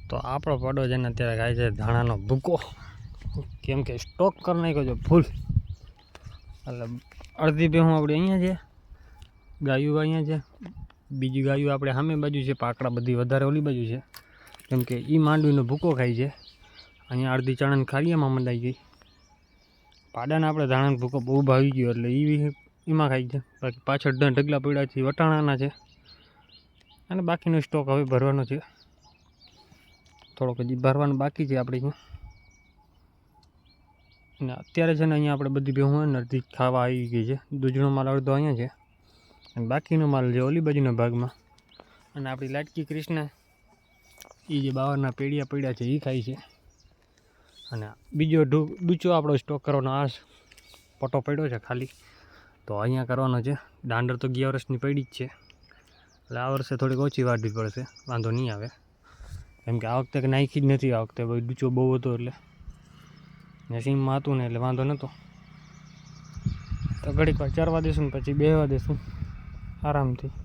તો આપણો પડો છે ને અત્યારે ખાય છે ધાણાનો ભૂકો, કેમ કે સ્ટોક કરી નાખ્યો છે ફૂલ. એટલે અડધી ભેહું આપણે અહીંયા છે, ગાયું અહીંયા છે, બીજી ગાયું આપણે સામે બાજુ છે, પાકડા બધી વધારે ઓલી બાજુ છે, કેમ કે એ માંડવીનો ભૂકો ખાય છે. અહીંયા અડધી ચણાની ખાડીયામાં મંડાઈ ગઈ. પાડાને આપણે ધાણાનો ભૂકો બહુ ભાવી ગયો એટલે એમાં ખાય છે. બાકી પાછળ ઢગલા પડ્યા છે વટાણાના છે, અને બાકીનો સ્ટોક હવે ભરવાનો છે. થોડોક હજી ભરવાનું બાકી છે આપણે અહીંયા. અને અત્યારે છે ને અહીંયા આપણે બધી ભેહું અડધી ખાવા આવી ગઈ છે. દૂધનો માલ અડધો અહીંયા છે અને બાકીનો માલ છે ઓલી બાજુના ભાગમાં. અને આપણી લાટકી કૃષ્ણ એ જે બાવરના પેડિયા પડ્યા છે એ ખાય છે. અને બીજો ડૂચો આપણો સ્ટોક કરવાનો આ પટો પડ્યો છે ખાલી, તો અહીંયા કરવાનો છે. દાંડર તો ગયા વર્ષની પડી જ છે, એટલે આ વર્ષે થોડીક ઓછી વાઢવી પડશે, વાંધો નહીં આવે. કેમ કે આ વખતે નાખી જ નથી, આ વખતે ડૂચો બહુ હતો એટલે ને સીમમાં હતું ને એટલે વાંધો નહોતો. તો ઘડીક વાર ચરવા દઈશું ને પછી બેહવા દઈશું આરામથી.